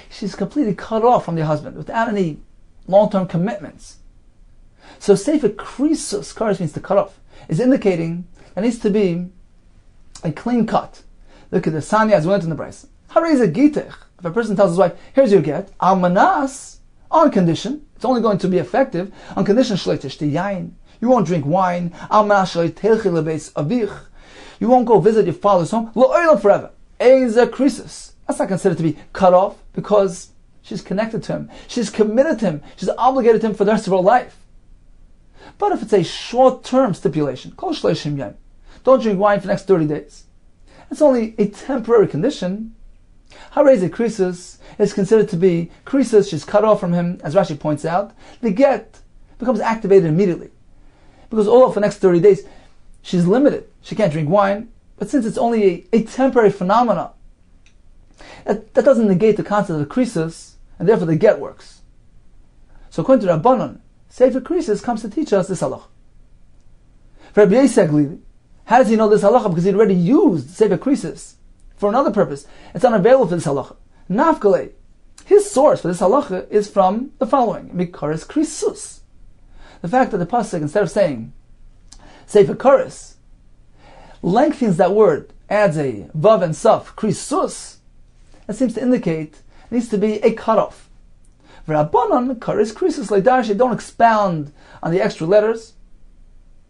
she's completely cut off from the husband without any long-term commitments. So sefer krisus, karis means to cut off, is indicating there needs to be a clean cut. Look at the Sanya as we went in the Bryce. Harei a gitech. If a person tells his wife, here's your get, al manas, on condition, it's only going to be effective on condition shleitish the yain. You won't drink wine. Al manas shleitelchi lebeis avich. You won't go visit your father's home. Lo forever. Eza krisis. That's not considered to be cut off because she's connected to him. She's committed to him. She's obligated to him for the rest of her life. But if it's a short-term stipulation, kol shleishim yain, don't drink wine for the next 30 days. It's only a temporary condition. Harei krisis is considered to be krisis. She's cut off from him, as Rashi points out. The get becomes activated immediately because all of the next 30 days she's limited. She can't drink wine. But since it's only a temporary phenomena, that doesn't negate the concept of krisis, and therefore the get works. So according to Rabbanon, Sefer Krisis comes to teach us this halacha. For Rabbi Yisrael, how does he know this halacha? Because he'd already used Sefer Krisis for another purpose. It's unavailable for this halacha. Nafkale, his source for this halacha is from the following: Mikaris Krisus. The fact that the pasuk, instead of saying Sefer Karis, lengthens that word, adds a vav and saf, Krisus. That seems to indicate it needs to be a cutoff. V'Rabbanan Karis Krisus leidash. Don't expound on the extra letters.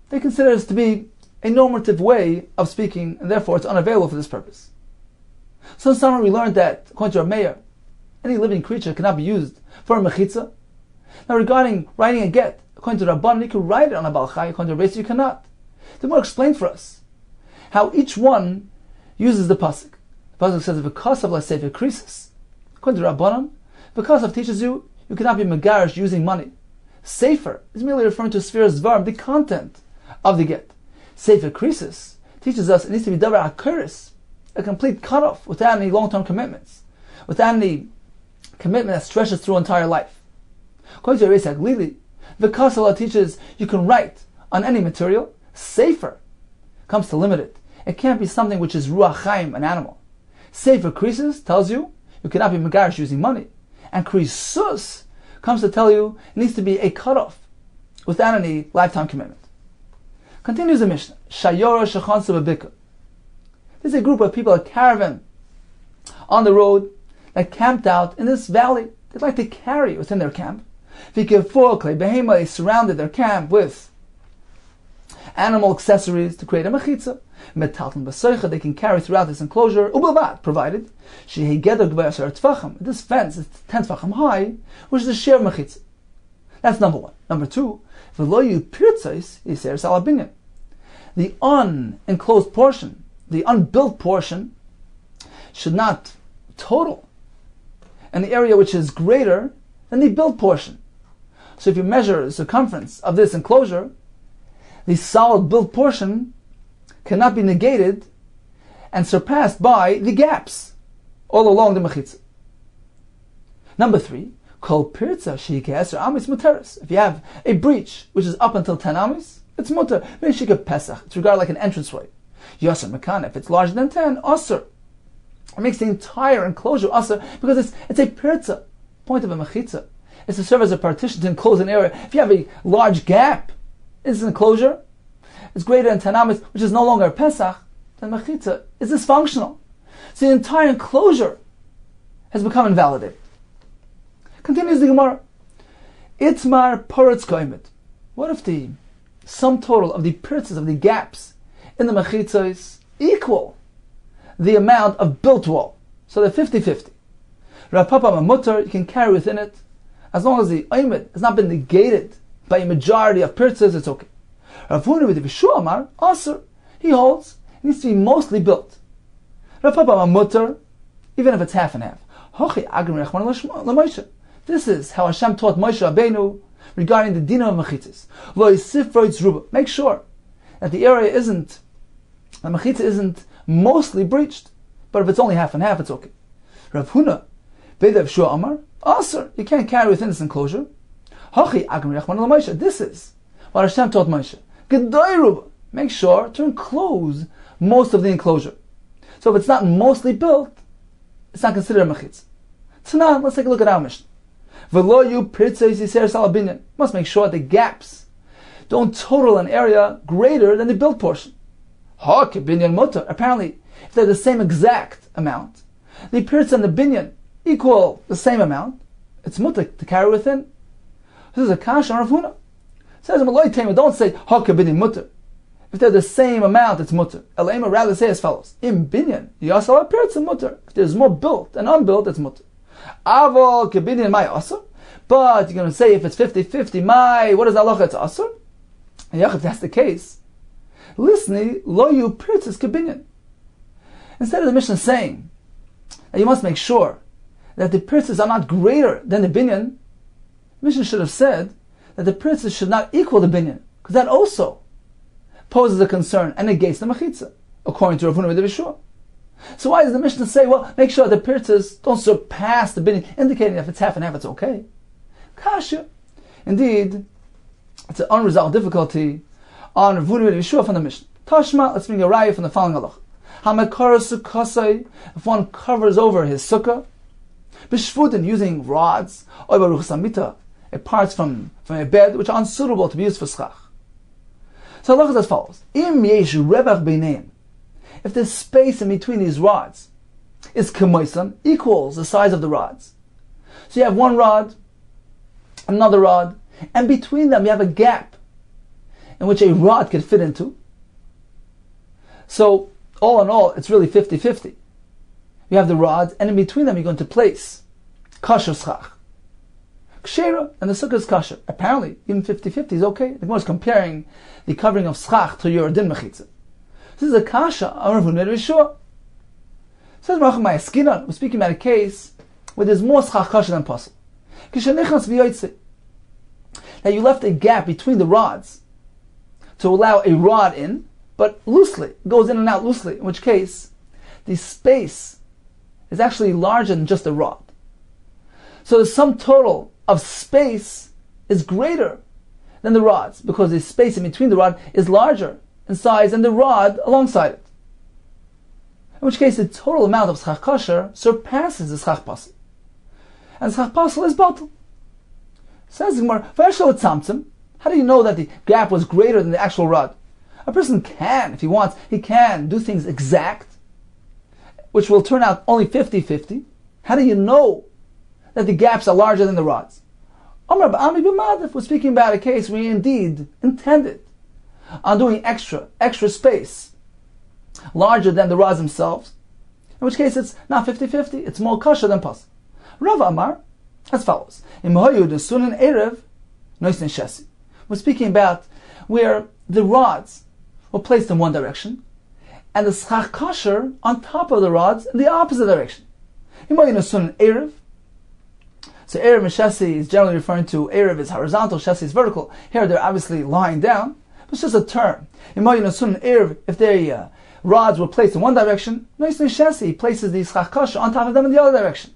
They consider this to be a normative way of speaking, and therefore it's unavailable for this purpose. So in summary, we learned that, according to our mayor, any living creature cannot be used for a mechitza. Now regarding writing a get, according to Rabban, you can write it on a balchai, according to Rebbe, you cannot. The Gemara explained for us how each one uses the pasuk. The pasuk says, because of sefer krisis. According to Rabbanan, because of teaches you cannot be megarish using money. Sefer is merely referring to spheres dvar, the content of the get. Sefer krisis teaches us it needs to be davar akuris, a complete cutoff without any long-term commitments, without any commitment that stretches through entire life. According to Eruvin Glili, the Kasala teaches you can write on any material. Sefer comes to limit it. It can't be something which is ruach chaim, an animal. Sefer krisis tells you cannot be megarish using money, and krisus comes to tell you it needs to be a cutoff without any lifetime commitment. Continues the Mishnah. Shiur shechansu bebika. There's a group of people, a caravan, on the road that camped out in this valley. They'd like to carry within their camp. They surrounded their camp with animal accessories to create a mechitza. Metalton b'soicha, they can carry throughout this enclosure, ubelvat, provided this fence is 10 tefachim high, which is a share of mechitza. That's number one. Number two, the unenclosed portion, the unbuilt portion, should not total in the area which is greater than the built portion. So if you measure the circumference of this enclosure, the solid built portion cannot be negated and surpassed by the gaps all along the mechitza. Number three, kol pirza sheikeh amis muteris. If you have a breach which is up until 10 amis, it's muter. Sheikeh pesach. It's regarded like an entranceway. Yasser mekan. If it's larger than 10, aser. It makes the entire enclosure aser because it's a pirza, point of a mechitza. It's to serve as a partition to enclose an area. If you have a large gap in this enclosure, it's greater than 10 amis, which is no longer a pesach, then mechitza is dysfunctional. So the entire enclosure has become invalidated. Continues the Gemara. Itmar poretz koimet. What if the sum total of the pirzas, of the gaps in the mechitzos equal the amount of built wall. So they're 50-50. Rav Papa Mamutar, you can carry within it, as long as the oimid has not been negated by a majority of pirzas, it's okay. Rav Huna with the Vishu Amar, Asur, he holds, it needs to be mostly built. Rav Papa Mamutar, even if it's half and half. This is how Hashem taught Moshe Rabbeinu regarding the dina of mechitzas. Make sure that the area isn't, the mechitza isn't mostly breached, but if it's only half and half, it's okay. Rav Huna, Vedav Shua Amar, Asr, you can't carry within this enclosure. This is what Hashem taught Moshe. Make sure to enclose most of the enclosure. So if it's not mostly built, it's not considered a mechitza. So now, let's take a look at our Mishnah. Must make sure the gaps don't total an area greater than the built portion. Apparently, if they're the same exact amount, the pirzah and the binyan equal the same amount, it's mutter to carry within. This is a kasha on Rav Huna. Says don't say haka binyan mutter. If they're the same amount, it's mutter. Elema rather say as follows: Im binyan yasal pirzah mutter. If there's more built and unbuilt, it's mutter. Aval kebinyan my asur. But you're going to say if it's 50-50, my what is halacha? It's asur. Yeah, if that's the case, listen, lo yu pirzas kebinyan. Instead of the Mishnah saying that you must make sure that the pirzas are not greater than the binyan, the Mishnah should have said that the pirzas should not equal the binyan, because that also poses a concern and negates the mechitza, according to Rav Huna the Vishua. So why does the Mishnah say, well, make sure the pirzas don't surpass the binyan, indicating that if it's half and half, it's okay? Kasha. Indeed, it's an unresolved difficulty on Rav Huna the Vishua from the Mishnah. Tashma, let's bring a raya from the following halach. If one covers over his sukkah, b'shvudin, using rods, or baruch samita, parts from a bed which are unsuitable to be used for schach. So halach is as follows: Im yesh revach beineim, if the space in between these rods is kemoisan, equals the size of the rods. So you have one rod, another rod, and between them you have a gap in which a rod could fit into. So all in all, it's really 50-50. You have the rods, and in between them you're going to place kasher schach. Kshera, and the sukkah is kasher. Apparently, even 50-50 is okay. The Gemara is comparing the covering of schach to your din mechitza. This is a kasha, Rav Huna Rishua. Says Marachim Ma'askinan, we're speaking about a case where there's more schach kasher than possible. That you left a gap between the rods to allow a rod in, but loosely, it goes in and out loosely, in which case the space is actually larger than just a rod. So the sum total of space is greater than the rods, because the space in between the rod is larger in size than the rod alongside it. In which case the total amount of schach kasher surpasses the schach pasel. And schach pasel is batel. Says the Gemara, how do you know that the gap was greater than the actual rod? A person can, if he wants, he can do things exact, which will turn out only 50-50. How do you know that the gaps are larger than the rods? We're speaking about a case where he indeed intended on doing extra space, larger than the rods themselves, in which case it's not 50-50, it's more kasher than pas. Rav Amar, as follows. We're speaking about where the rods were placed in one direction, and the schach kasher on top of the rods in the opposite direction. So Erev and Shesi is generally referring to Erev is horizontal, Shesi is vertical. Here they're obviously lying down, but it's just a term. If the rods were placed in one direction, Shesi places the schach kasher on top of them in the other direction.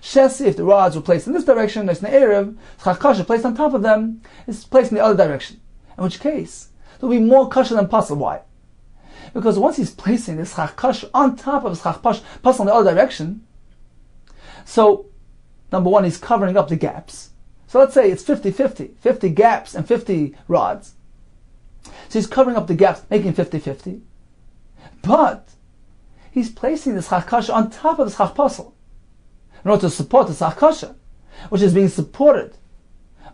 Shesi, if the rods were placed in this direction, Erev, schach kasher placed on top of them is placed in the other direction. In which case, there will be more kasher than pasel. Why? Because once he's placing this schach kasher on top of schach pasel in the other direction, so number one, he's covering up the gaps. So let's say it's 50-50, 50 gaps and 50 rods. So he's covering up the gaps, making 50-50. But he's placing the schach kasher on top of the schach pasel in order to support the schach kasher, which is being supported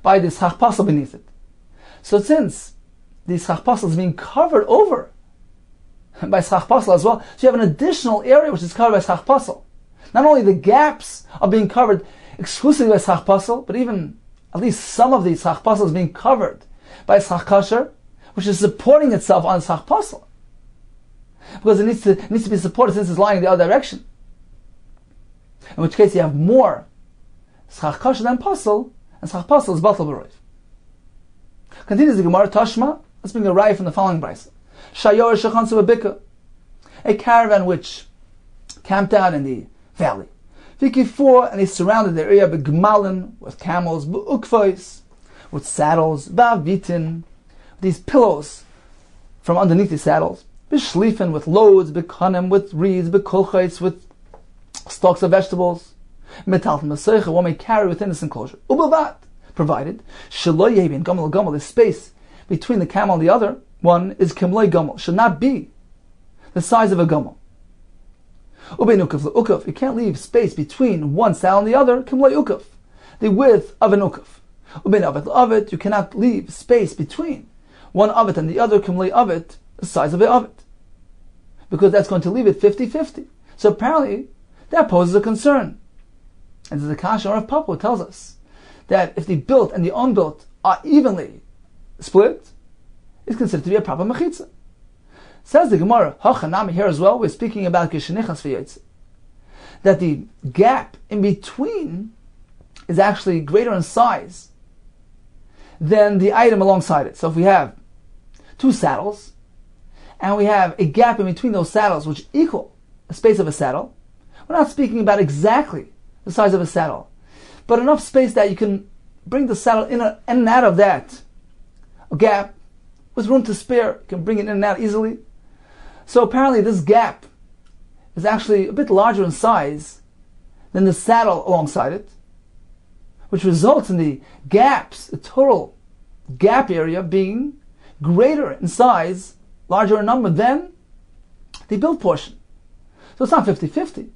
by the schach pasel beneath it. So since the schach pasel is being covered over by schach pasel as well. So you have an additional area which is covered by schach pasel. Not only the gaps are being covered exclusively by schach pasel, but even at least some of the schach pasel is being covered by schach kasher, which is supporting itself on schach pasel. Because it needs to be supported since it's lying in the other direction. In which case you have more schach kasher than pasel, and schach pasel is batal b'roiv. Continues the Gemara, Tashma, let's bring a raya from the following brayso. Shiur shechansu b'bika, a caravan which camped out in the valley. Vikifor, and they surrounded the area b'gmalin, with camels, b'ukvois, with saddles, ba'avitin, these pillows from underneath the saddles, b'shlifen, with loads, b'kanem, with reeds, b'kolchais, with stalks of vegetables, metalton maseicha, one may carry within this enclosure. Ubavat, provided shelo yehi ben gamel gamel, the space between the camel and the other one is kimloi gamel, should not be the size of a gamel. Ubein ukaf le'ukaf, you can't leave space between one saddle and the other, kimloi ukaf, the width of an ukaf. Ubein avet le'avet, you cannot leave space between one avet and the other, kimloi avet, the size of an avet, because that's going to leave it 50-50. So apparently that poses a concern. And the Kasha of Papa tells us that if the built and the unbuilt are evenly split, it's considered to be a proper mechitza. Says the Gemara, Hachanami, here as well, we're speaking about Kishenichas v'yotze, that the gap in between is actually greater in size than the item alongside it. So if we have two saddles, and we have a gap in between those saddles which equal the space of a saddle, we're not speaking about exactly the size of a saddle, but enough space that you can bring the saddle in and out of that gap with room to spare. You can bring it in and out easily. So apparently this gap is actually a bit larger in size than the saddle alongside it, which results in the gaps, the total gap area, being greater in size, larger in number than the built portion. So it's not 50-50,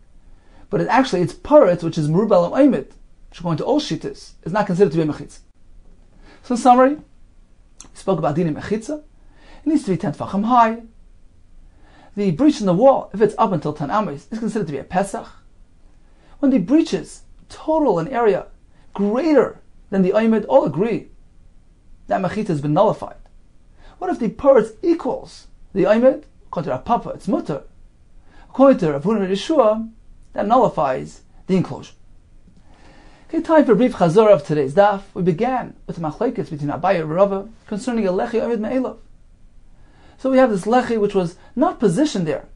but it's paret, which is merubal oimid, which according to all shittas is not considered to be a mechitza. So in summary, we spoke about dinim mechitza. It needs to be 10 tefachim high. The breach in the wall, if it's up until 10 amos, is considered to be a pesach. When the breaches total an area greater than the oimid, all agree that mechitza has been nullified. What if the paret equals the oimid? According to Rav Papa, it's mutter. According to Rav Huna and Yeshua, that nullifies the enclosure. Okay, time for a brief chazor of today's daf. We began with the machlekes between Abaye and Rava concerning a lechi oimid me'elav. So we have this lechi which was not positioned there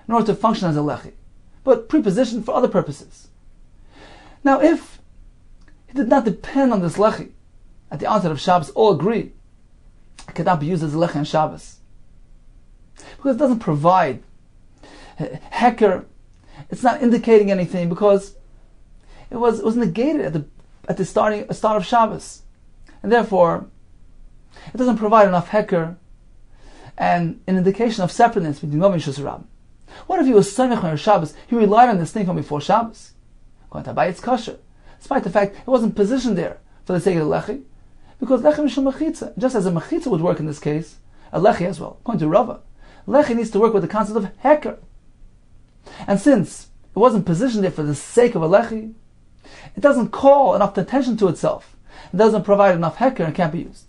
in order to function as a lechi, but prepositioned for other purposes. Now, if it did not depend on this lechi at the onset of Shabbos, all agree it could not be used as a lechi on Shabbos because it doesn't provide heker. It's not indicating anything because it was negated at the start of Shabbos, and therefore it doesn't provide enough heker and an indication of separateness between Yom and Shusarab. What if he was samech on Shabbos? He relied on this thing from before Shabbos. Going to buy its kosher, despite the fact it wasn't positioned there for the sake of the lechi, because lechi mishum mechitza. Just as a mechitza would work in this case, a lechi as well. According to Rava, lechi needs to work with the concept of heker, and since it wasn't positioned there for the sake of a lechi, it doesn't call enough attention to itself. It doesn't provide enough heker and can't be used.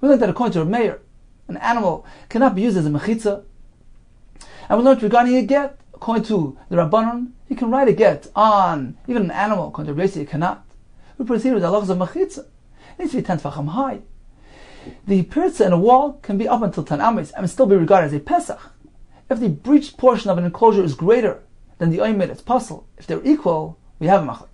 We learned that according to a mayor, an animal cannot be used as a mechitza. And we learned regarding a get, according to the Rabbanon, you can write a get on even an animal. According to Reisi, you cannot. We proceed with the halachas of mechitza. It needs to be 10 tefachim high. The pirza in a wall can be up until 10 ames and still be regarded as a pesach. If the breached portion of an enclosure is greater than the oimid, it's puzzle. If they're equal, we have a machlek.